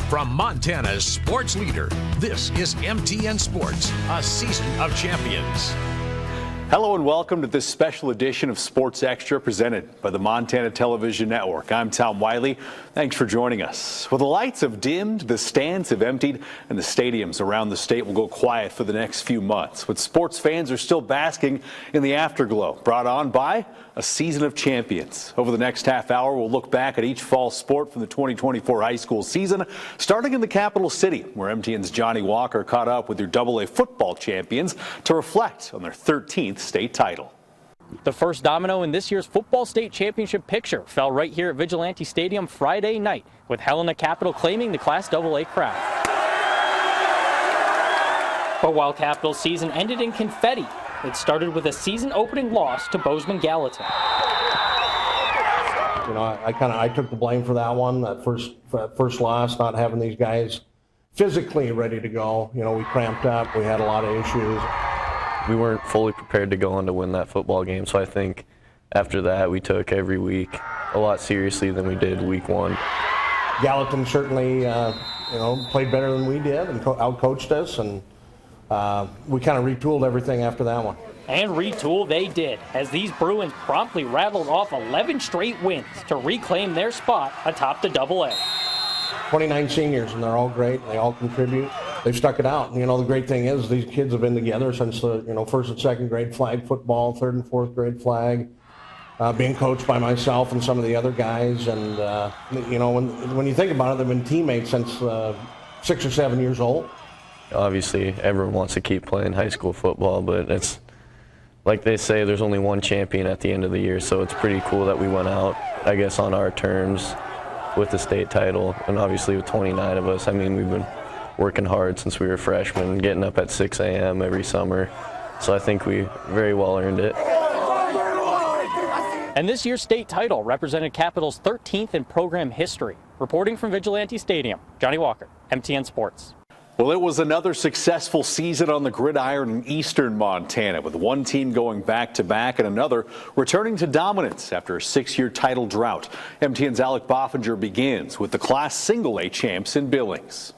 From Montana's sports leader, this is MTN Sports, a season of champions. Hello and welcome to this special edition of Sports Extra presented by the Montana Television Network. I'm Tom Wiley. Thanks for joining us. Well, the lights have dimmed, the stands have emptied, and the stadiums around the state will go quiet for the next few months. But sports fans are still basking in the afterglow brought on by a season of champions. Over the next half hour, we'll look back at each fall sport from the 2024 high school season, starting in the capital city, where MTN's Johnny Walker caught up with your AA football champions to reflect on their 13th state title. The first domino in this year's football state championship picture fell right here at Vigilante Stadium Friday night, with Helena Capital claiming the Class AA crown. But while Capital's season ended in confetti, it started with a season-opening loss to Bozeman Gallatin. You know, I took the blame for that one, that first loss, not having these guys physically ready to go. You know, we cramped up, we had a lot of issues. We weren't fully prepared to go on to win that football game, so I think after that we took every week a lot seriously than we did week one. Gallatin certainly, played better than we did and outcoached us, and we kind of retooled everything after that one. And retool they did, as these Bruins promptly rattled off 11 straight wins to reclaim their spot atop the AA. 29 seniors, and they're all great. They all contribute. They've stuck it out. You know, the great thing is these kids have been together since the first and second grade flag football, third and fourth grade flag, being coached by myself and some of the other guys. And when you think about it, they've been teammates since 6 or 7 years old. Obviously, everyone wants to keep playing high school football, but it's like they say, there's only one champion at the end of the year, so it's pretty cool that we went out, I guess, on our terms with the state title. And obviously with 29 of us, I mean, we've been working hard since we were freshmen, getting up at 6 a.m. every summer. So I think we very well earned it. And this year's state title represented Capital's 13th in program history. Reporting from Vigilante Stadium, Johnny Walker, MTN Sports. Well, it was another successful season on the gridiron in eastern Montana, with one team going back-to-back and another returning to dominance after a 6-year title drought. MTN's Alec Boffinger begins with the Class Single A champs in Billings.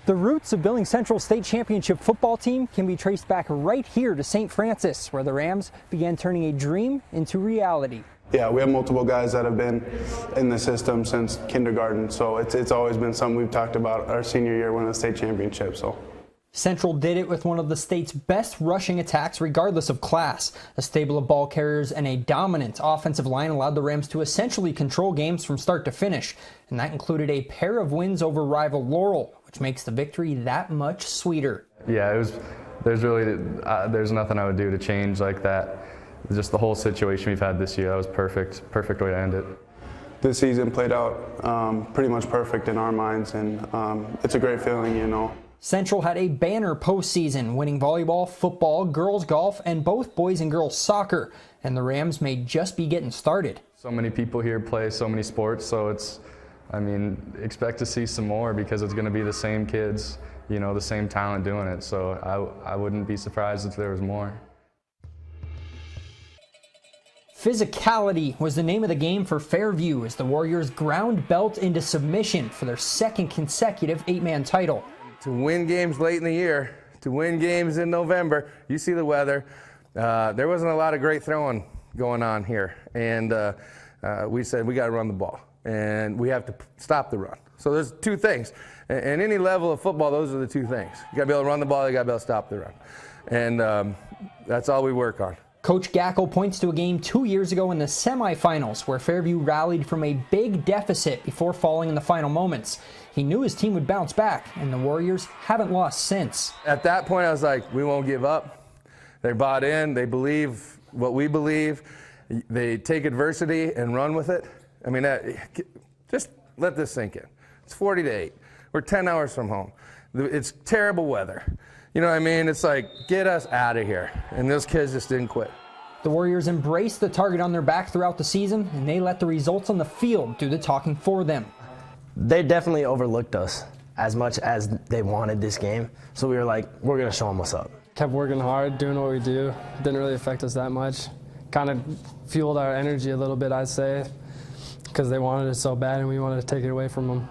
The roots of Billings Central State Championship football team can be traced back right here to St. Francis, where the Rams began turning a dream into reality. Yeah, we have multiple guys that have been in the system since kindergarten, so it's always been something we've talked about our senior year winning the state championship. So Central did it with one of the state's best rushing attacks regardless of class. A stable of ball carriers and a dominant offensive line allowed the Rams to essentially control games from start to finish, and that included a pair of wins over rival Laurel, which makes the victory that much sweeter. Yeah, there's nothing I would do to change like that. Just the whole situation we've had this year, that was perfect way to end it. this season played out pretty much perfect in our minds, and it's a great feeling, you know. Central had a banner postseason, winning volleyball, football, girls golf, and both boys and girls soccer, and the Rams may just be getting started. So many people here play so many sports, so expect to see some more because it's going to be the same kids, you know, the same talent doing it, so I wouldn't be surprised if there was more. Physicality was the name of the game for Fairview as the Warriors ground Belt into submission for their second consecutive 8-man title. To win games late in the year, to win games in November, you see the weather. There wasn't a lot of great throwing going on here, and we said we got to run the ball, and we have to stop the run. So there's two things. At any level of football, those are the two things. You got to be able to run the ball, you got to be able to stop the run, and that's all we work on. Coach Gackel points to a game 2 years ago in the semifinals where Fairview rallied from a big deficit before falling in the final moments. He knew his team would bounce back, and the Warriors haven't lost since. At that point, I was like, we won't give up. They bought in. They believe what we believe. They take adversity and run with it. I mean, just let this sink in. It's 40-8. We're 10 hours from home. It's terrible weather. You know what I mean? It's like, get us out of here. And those kids just didn't quit. The Warriors embraced the target on their back throughout the season, and they let the results on the field do the talking for them. They definitely overlooked us as much as they wanted this game. So we were like, we're going to show them what's up. Kept working hard, doing what we do. Didn't really affect us that much. Kind of fueled our energy a little bit, I'd say, because they wanted it so bad and we wanted to take it away from them.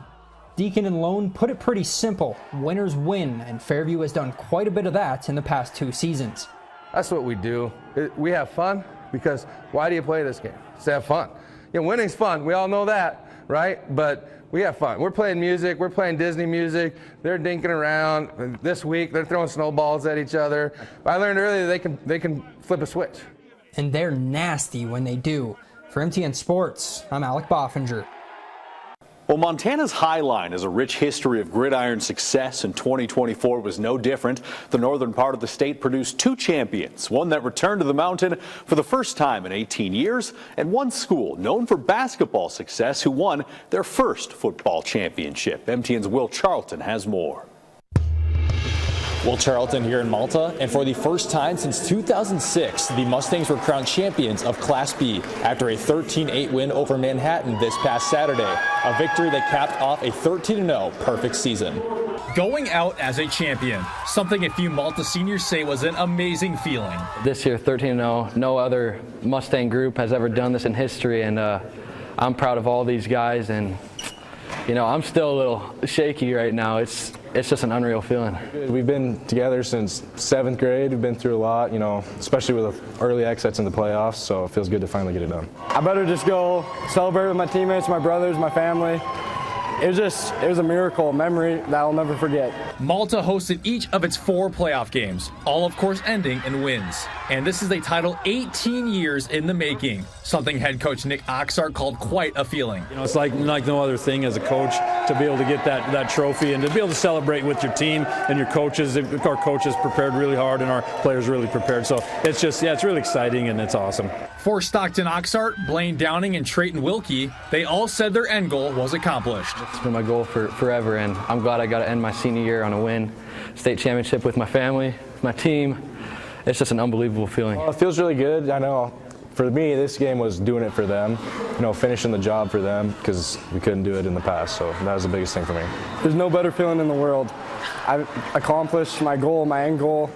Deacon and Lone put it pretty simple. Winners win, and Fairview has done quite a bit of that in the past 2 seasons. That's what we do. We have fun, because why do you play this game? It's to have fun. You know, winning's fun. We all know that, right? But we have fun. We're playing music. We're playing Disney music. They're dinking around. This week, they're throwing snowballs at each other. But I learned earlier they can flip a switch. And they're nasty when they do. For MTN Sports, I'm Alec Boffinger. Well, Montana's High Line has a rich history of gridiron success, and 2024 was no different. The northern part of the state produced 2 champions, one that returned to the mountain for the first time in 18 years, and one school known for basketball success who won their first football championship. MTN's Will Charlton has more. Will Charlton here in Malta, and for the first time since 2006, the Mustangs were crowned champions of Class B after a 13-8 win over Manhattan this past Saturday, a victory that capped off a 13-0 perfect season. Going out as a champion, something a few Malta seniors say was an amazing feeling. This year, 13-0, no other Mustang group has ever done this in history, and I'm proud of all these guys, and you know, I'm still a little shaky right now. It's just an unreal feeling. We've been together since 7th grade. We've been through a lot, you know, especially with early exits in the playoffs, so it feels good to finally get it done. I better just go celebrate with my teammates, my brothers, my family. It was a miracle, a memory that I'll never forget. Malta hosted each of its 4 playoff games, all of course ending in wins. And this is a title 18 years in the making, something head coach Nick Oxart called quite a feeling. You know, it's like no other thing as a coach to be able to get that trophy and to be able to celebrate with your team and your coaches. Our coaches prepared really hard and our players really prepared. So it's just, yeah, it's really exciting and it's awesome. For Stockton Oxart, Blaine Downing, and Trayton Wilkie, they all said their end goal was accomplished. It's been my goal for forever, and I'm glad I got to end my senior year on a win. State championship with my family, my team. It's just an unbelievable feeling. Well, it feels really good. I know for me, this game was doing it for them, you know, finishing the job for them, because we couldn't do it in the past, so that was the biggest thing for me. There's no better feeling in the world. I accomplished my goal, my end goal.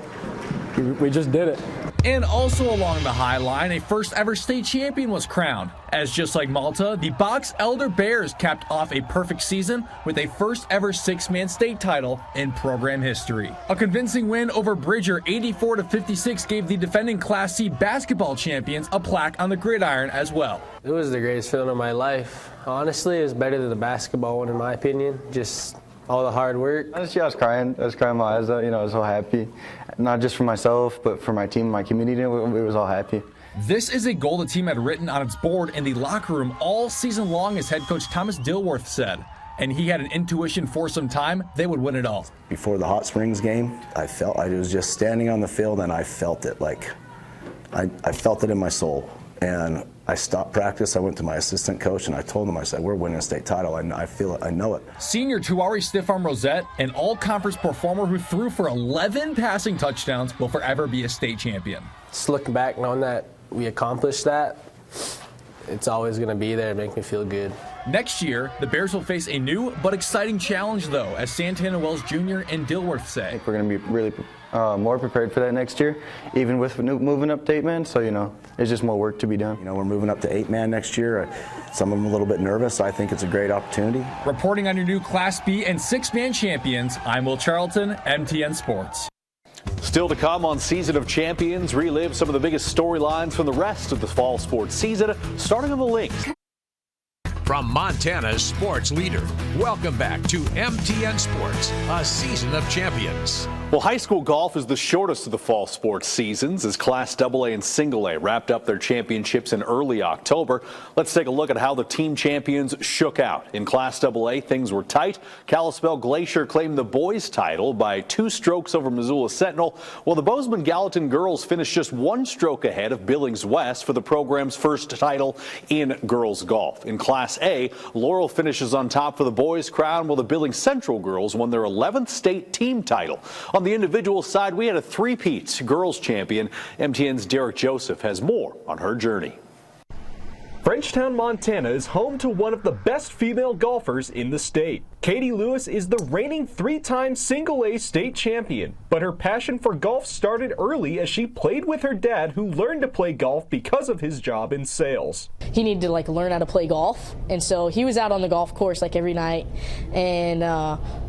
We just did it. And also along the High Line, a first ever state champion was crowned, as just like Malta, the Box Elder Bears capped off a perfect season with a first ever 6-man state title in program history. A convincing win over Bridger 84-56 gave the defending Class C basketball champions a plaque on the gridiron as well. It was the greatest feeling of my life. Honestly, it was better than the basketball one in my opinion. Just all the hard work. Honestly, I was crying my eyes out. You know, I was so happy. Not just for myself, but for my team, my community. It was all happy. This is a goal the team had written on its board in the locker room all season long, as head coach Thomas Dilworth said. And he had an intuition for some time they would win it all. Before the Hot Springs game, I was just standing on the field and I felt it I felt it in my soul. And I stopped practice. I went to my assistant coach and I told him, I said, we're winning a state title. I feel it. I know it. Senior Tuari Stiffarm Rosette, an all-conference performer who threw for 11 passing touchdowns, will forever be a state champion. Just looking back, knowing that we accomplished that, it's always going to be there and make me feel good. Next year, the Bears will face a new but exciting challenge, though, as Santana Wells Jr. and Dilworth say. I think we're going to be really more prepared for that next year, even with moving up to 8-man. So, you know, it's just more work to be done. You know, we're moving up to 8-man next year. Some of them a little bit nervous. So I think it's a great opportunity. Reporting on your new Class B and 6-man champions, I'm Will Charlton, MTN Sports. Still to come on Season of Champions, relive some of the biggest storylines from the rest of the fall sports season, starting on the links. From Montana's sports leader, welcome back to MTN Sports, a season of champions. Well, high school golf is the shortest of the fall sports seasons, as Class AA and Single A wrapped up their championships in early October. Let's take a look at how the team champions shook out. In Class AA, things were tight. Kalispell Glacier claimed the boys' title by 2 strokes over Missoula Sentinel, while the Bozeman Gallatin girls finished just 1 stroke ahead of Billings West for the program's first title in girls golf. In Class A, Laurel finishes on top for the boys' crown, while the Billings Central girls won their 11th state team title. On the individual side, we had a three-peat girls champion. MTN's Derek Joseph has more on her journey. Frenchtown, Montana is home to one of the best female golfers in the state. Katie Lewis is the reigning 3-time single-A state champion, but her passion for golf started early as she played with her dad, who learned to play golf because of his job in sales. He needed to learn how to play golf, and so he was out on the golf course every night. And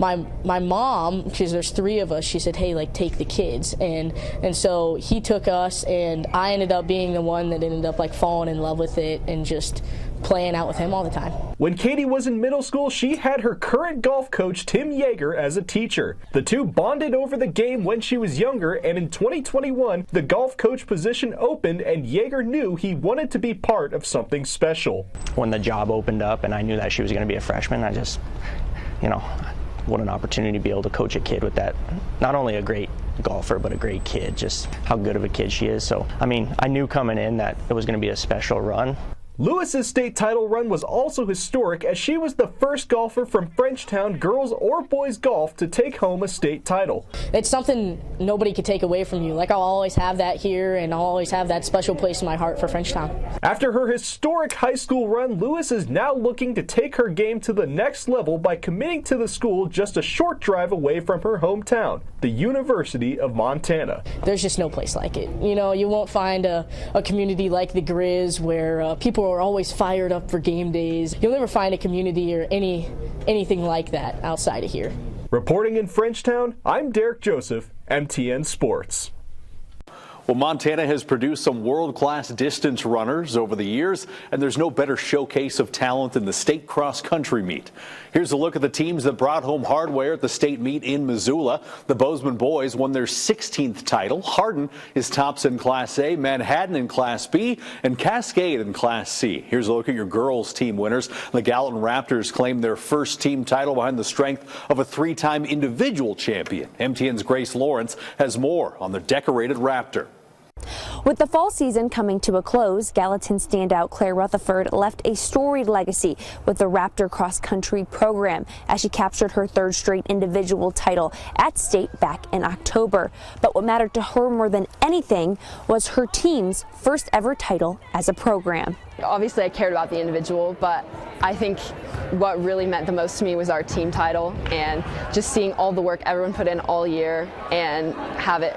my mom, because there's 3 of us, she said, "Hey, take the kids," and so he took us, and I ended up being the one that ended up falling in love with it and just playing out with him all the time. When Katie was in middle school, she had her current golf coach, Tim Yeager, as a teacher. The two bonded over the game when she was younger, and in 2021, the golf coach position opened, and Yeager knew he wanted to be part of something special. When the job opened up and I knew that she was going to be a freshman, I just, what an opportunity to be able to coach a kid with that, not only a great golfer, but a great kid, just how good of a kid she is. So, I knew coming in that it was going to be a special run. Lewis's state title run was also historic, as she was the first golfer from Frenchtown, girls or boys golf, to take home a state title. It's something nobody could take away from you. I'll always have that here, and I'll always have that special place in my heart for Frenchtown. After her historic high school run, Lewis is now looking to take her game to the next level by committing to the school just a short drive away from her hometown, the University of Montana. There's just no place like it. You won't find a community like the Grizz where people are always fired up for game days. You'll never find a community or anything like that outside of here. Reporting in Frenchtown, I'm Derek Joseph, MTN Sports. Well, Montana has produced some world-class distance runners over the years, and there's no better showcase of talent than the state cross-country meet. Here's a look at the teams that brought home hardware at the state meet in Missoula. The Bozeman boys won their 16th title. Hardin is tops in Class A, Manhattan in Class B, and Cascade in Class C. Here's a look at your girls' team winners. The Gallatin Raptors claimed their first team title behind the strength of a 3-time individual champion. MTN's Grace Lawrence has more on the decorated Raptor. With the fall season coming to a close, Gallatin standout Claire Rutherford left a storied legacy with the Raptor cross-country program as she captured her 3rd straight individual title at state back in October. But what mattered to her more than anything was her team's first ever title as a program. Obviously, I cared about the individual, but I think what really meant the most to me was our team title, and just seeing all the work everyone put in all year and have it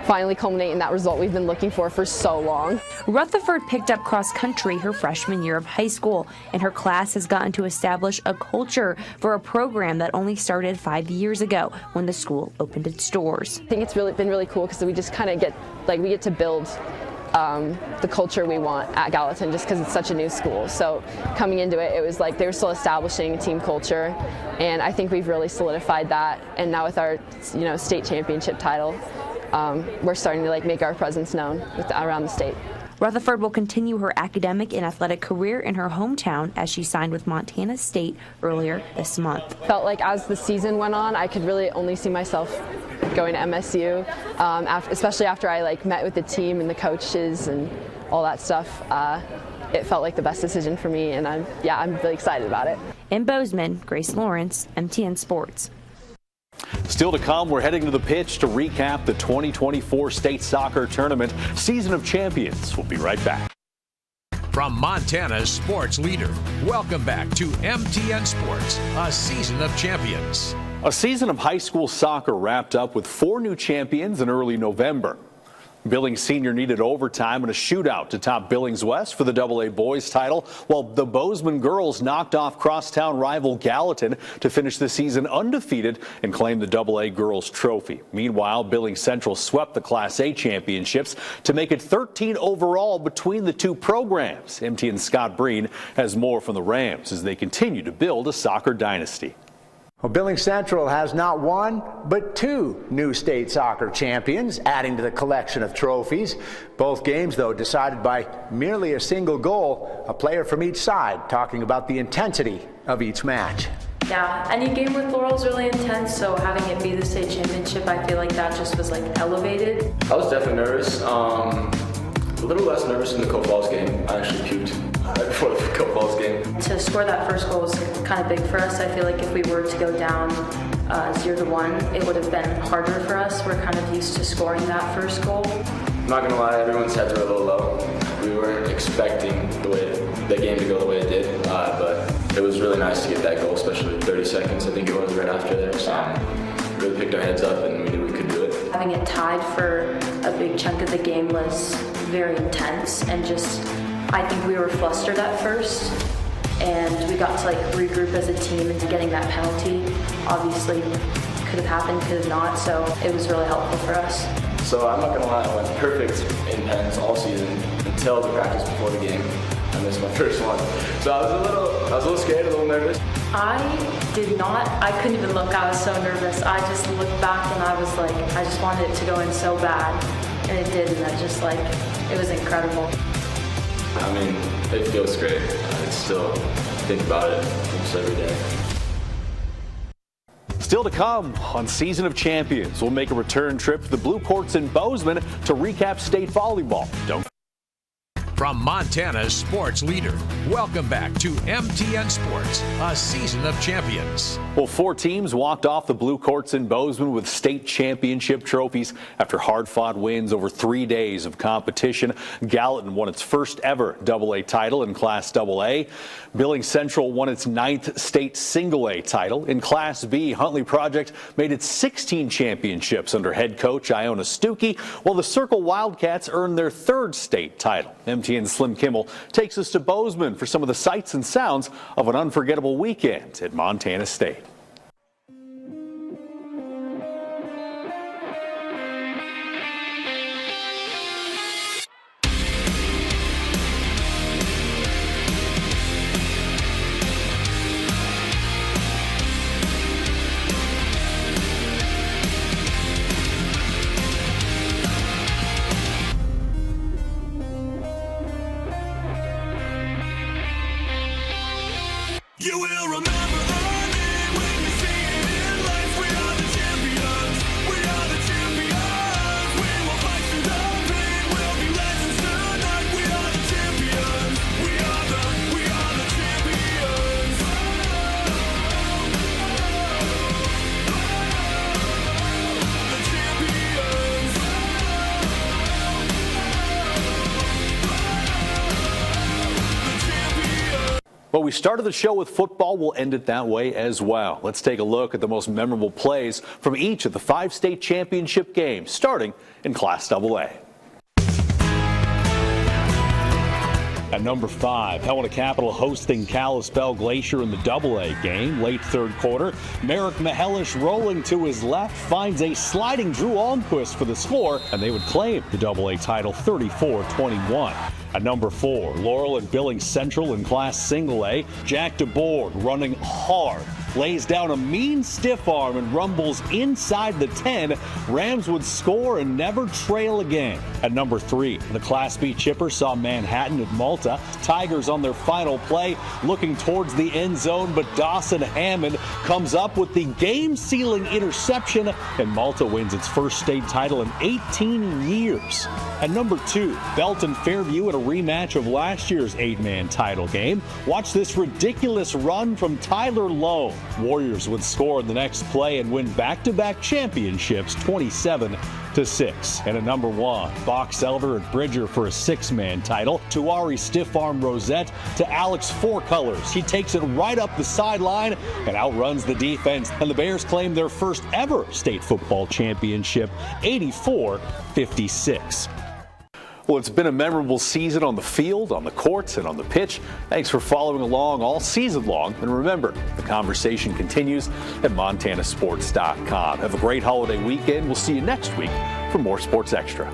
finally culminate in that result we've been looking for so long. Rutherford picked up cross country her freshman year of high school, and her class has gotten to establish a culture for a program that only started 5 years ago when the school opened its doors. I think it's been really cool because we just kind of get to build the culture we want at Gallatin, just because it's such a new school. So coming into it, it was they were still establishing a team culture, and I think we've really solidified that. And now with our state championship title, we're starting to make our presence known around the state. Rutherford will continue her academic and athletic career in her hometown as she signed with Montana State earlier this month. Felt like as the season went on, I could really only see myself going to MSU, especially after I met with the team and the coaches and all that stuff. It felt like the best decision for me, and I'm really excited about it. In Bozeman, Grace Lawrence, MTN Sports. Still to come, we're heading to the pitch to recap the 2024 state soccer tournament season of champions. We'll be right back. From Montana's sports leader, welcome back to MTN Sports, a season of champions. A season of high school soccer wrapped up with 4 new champions in early November. Billings Senior needed overtime and a shootout to top Billings West for the AA boys title, while the Bozeman girls knocked off crosstown rival Gallatin to finish the season undefeated and claim the AA girls trophy. Meanwhile, Billings Central swept the Class A championships to make it 13 overall between the two programs. MTN's Scott Breen has more from the Rams as they continue to build a soccer dynasty. Well, Billings Central has not one, but 2 new state soccer champions, adding to the collection of trophies. Both games, though, decided by merely a single goal. A player from each side talking about the intensity of each match. Yeah, any game with Laurel is really intense, so having it be the state championship, I feel like that just was elevated. I was definitely nervous. A little less nervous in the Coe Falls game. I actually puked right before the Coe Falls game. To score that first goal was kind of big for us. I feel like if we were to go down 0-1, it would have been harder for us. We're kind of used to scoring that first goal. I'm not gonna lie, everyone's heads were a little low. We weren't expecting the way the game to go the way it did, but it was really nice to get that goal, especially 30 seconds, I think it was, right after there. So really picked our heads up and we knew we could do it. Having it tied for a big chunk of the game was very intense, and just, I think we were flustered at first, and we got to like regroup as a team, and getting that penalty obviously could have happened, could have not, so it was really helpful for us. So I'm not gonna lie, I went perfect in pens all season until the practice before the game. I missed my first one. So I was a little scared, a little nervous. I couldn't even look, I was so nervous. I just looked back and I was like, I just wanted it to go in so bad, and it did, and that just like, it was incredible. I mean, it feels great. I still think about it almost every day. Still to come on Season of Champions, we'll make a return trip to the Blue Courts in Bozeman to recap state volleyball. From Montana's sports leader, welcome back to MTN Sports, a season of champions. Well, 4 teams walked off the Blue Courts in Bozeman with state championship trophies after hard-fought wins over 3 days of competition. Gallatin won its first ever AA title in Class AA. Billings Central won its 9th state Single A title. In Class B, Huntley Project made its 16 championships under head coach Iona Stuckey, while the Circle Wildcats earned their 3rd state title. MTN Slim Kimmel takes us to Bozeman for some of the sights and sounds of an unforgettable weekend at Montana State. You will remember our name when you see it in lights. We are the champions. We are the champions. We will fight through the pain. We'll be legends tonight. We are the champions. We are the champions. The champions. The champions. Well, we started the show with football. We'll end it that way as well. Let's take a look at the most memorable plays from each of the 5 state championship games, starting in Class AA. At number 5, Helena Capital hosting Kalispell Glacier in the AA game. Late 3rd quarter, Merrick Mihelish rolling to his left finds a sliding Drew Almquist for the score, and they would claim the AA title 34-21. At number 4, Laurel and Billings Central in Class Single A. Jack DeBoard running hard, lays down a mean stiff arm and rumbles inside the 10. Rams would score and never trail again. At number 3, the Class B chipper saw Manhattan at Malta. Tigers on their final play looking towards the end zone, but Dawson Hammond comes up with the game-sealing interception, and Malta wins its first state title in 18 years. At number 2, Belton Fairview in a rematch of last year's 8-man title game. Watch this ridiculous run from Tyler Lowe. Warriors would score in the next play and win back-to-back championships 27-6. And at number 1, Box Elder at Bridger for a 6-man title. Tuari stiff-arm Rosette to Alex Four Colors. He takes it right up the sideline and outruns the defense. And the Bears claim their first ever state football championship, 84-56. Well, it's been a memorable season on the field, on the courts, and on the pitch. Thanks for following along all season long. And remember, the conversation continues at montanasports.com. Have a great holiday weekend. We'll see you next week for more Sports Extra.